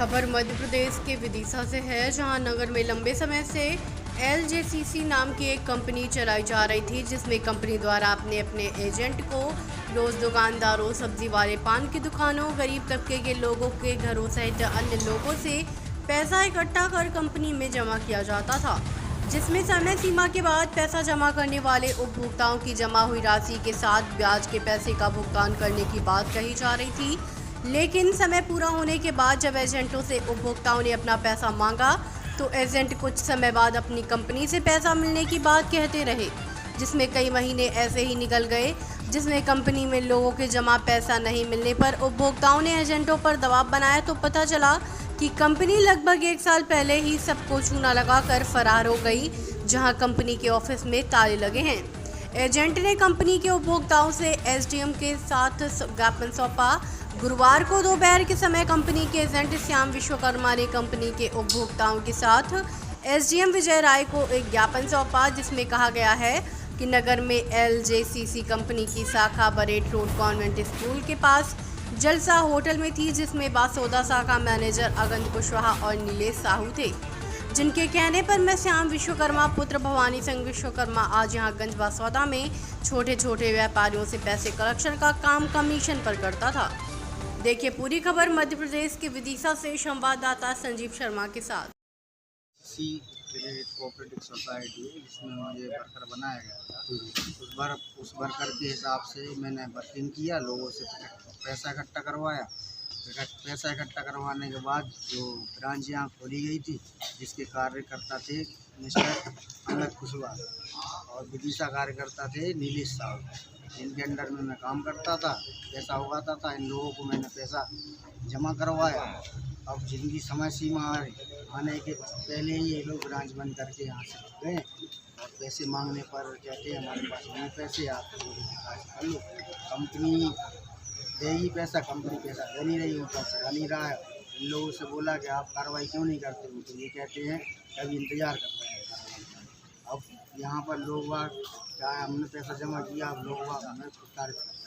खबर मध्य प्रदेश के विदिशा से है, जहां नगर में लंबे समय से LJCC नाम की एक कंपनी चलाई जा रही थी, जिसमें कंपनी द्वारा अपने अपने एजेंट को रोज दुकानदारों, सब्जी वाले, पान की दुकानों, गरीब तबके के लोगों के घरों सहित अन्य लोगों से पैसा इकट्ठा कर कंपनी में जमा किया जाता था, जिसमें समय सीमा के बाद पैसा जमा करने वाले उपभोक्ताओं की जमा हुई राशि के साथ ब्याज के पैसे का भुगतान करने की बात कही जा रही थी। लेकिन समय पूरा होने के बाद जब एजेंटों से उपभोक्ताओं ने अपना पैसा मांगा तो एजेंट कुछ समय बाद अपनी कंपनी से पैसा मिलने की बात कहते रहे, जिसमें कई महीने ऐसे ही निकल गए, जिसमें कंपनी में लोगों के जमा पैसा नहीं मिलने पर उपभोक्ताओं ने एजेंटों पर दबाव बनाया तो पता चला कि कंपनी लगभग 1 साल पहले ही सबको चूना लगाकर फरार हो गई, जहां कंपनी के ऑफिस में ताले लगे हैं। एजेंट ने कंपनी के उपभोक्ताओं से SDM के साथ ज्ञापन सौंपा। गुरुवार को दोपहर के समय कंपनी के एजेंट श्याम विश्वकर्मा ने कंपनी के उपभोक्ताओं के साथ SDM विजय राय को एक ज्ञापन सौंपा, जिसमें कहा गया है कि नगर में LJCC कंपनी की शाखा बरेट रोड कॉन्वेंट स्कूल के पास जलसा होटल में थी, जिसमें बासोदा शाखा मैनेजर अगंत कुशवाहा और नीलेश साहू थे, जिनके कहने पर मैं श्याम विश्वकर्मा पुत्र भवानी सिंह विश्वकर्मा आज यहाँ गंज बासौदा में छोटे छोटे व्यापारियों से पैसे कलेक्शन का काम कमीशन पर करता था। देखिए पूरी खबर मध्य प्रदेश के विदिशा से संवाददाता संजीव शर्मा के साथ। कोऑपरेटिव सोसाइटी है जिसमें मुझे वर्कर बनाया गया था। उस वर्कर के हिसाब से मैंने वर्किंग किया, लोगों से पैसा इकट्ठा करवाया। पैसा इकट्ठा करवाने के बाद जो ब्रांच यहाँ खोली गई थी, जिसके कार्यकर्ता थे मिस्टर अमित कुशवाहा और विदिशा कार्यकर्ता थे नीलेश साहू, इनके अंडर में मैं काम करता था, पैसा उगाता था। इन लोगों को मैंने पैसा जमा करवाया। अब जिनकी समय सीमा आने के पहले ही ये लोग ब्रांच बंद करके यहाँ से गए और पैसे मांगने पर कहते हैं हमारे पास नहीं पैसे, आप कर लो। कंपनी देगी पैसा, कंपनी पैसा दे नहीं रही, ऊपर से आ नहीं रहा है। इन लोगों से बोला कि आप कार्रवाई क्यों नहीं करते हो, तो ये कहते हैं अभी इंतज़ार कर रहे हैं। अब यहाँ पर लोग क्या हमने पैसा जमा किया, अब लोग हमें कार्य कर रहे हैं।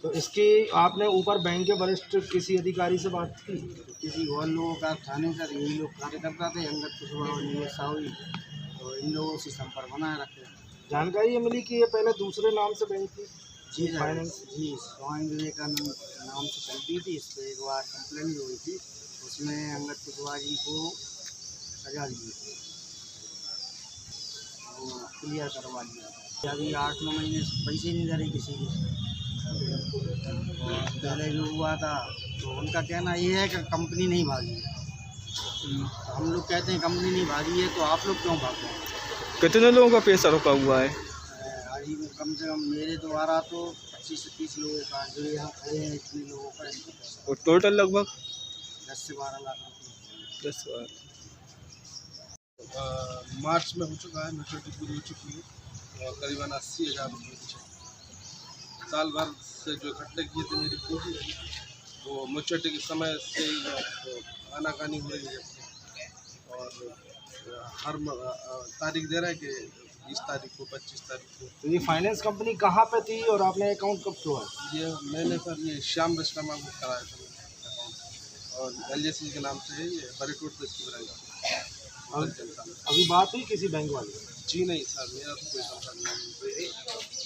तो इसकी आपने ऊपर बैंक के वरिष्ठ किसी अधिकारी से बात की? तो किसी और लोगों का थाने सर यही लोग कार्यकर्ता थे, अंगद कुशवाहा और नीलेश साहू, तो इन लोगों से संपर्क बनाए रखे। जानकारी ये मिली कि ये पहले दूसरे नाम से बैंक थी? जी फाइनेंस, जी स्वामी विवेकानंद नाम से चलती थी। इस पर एक बार कंप्लेन भी हुई थी, उसमें अंगद कुशवाहा जी को सजा दी थी, वो क्लियर करवा दिया था। अभी 8-9 महीने से पैसे नहीं दे रहे किसी को। पहले जो हुआ था तो उनका कहना ये है कि कंपनी नहीं भागी है। हम लोग कहते हैं कंपनी नहीं भागी है, तो आप लोग क्यों भाग रहे हैं? कितने लोगों का पैसा रुका हुआ है? अभी कम से कम मेरे द्वारा तो 25 से 30 लोगों का, जो यहाँ खड़े हैं इतने लोगों का और टोटल लगभग 10 से 12 लाख रुपये। 10 बार। मार्च में हो चुका है, मैच्योरिटी पूरी हो चुकी है और करीबन 80,000 रुपये साल भर से जो इकट्ठे किए थे मेरी पूंजी, वो मैच्योरिटी के समय से आनाकानी हो रही है और हर तारीख दे रहा है कि 20 तारीख को, 25 तारीख को। तो ये फाइनेंस कंपनी कहाँ पे थी और आपने अकाउंट कब खोला? ये मैंने सर ये श्याम विश्वकर्मा को कराया था अकाउंट, और LJCC के नाम से है, ये बरेट रोड पे इसकी ब्रांच। अभी बात हुई किसी बैंक वाले? जी नहीं सर, मेरा तो कोई संपर्क नहीं।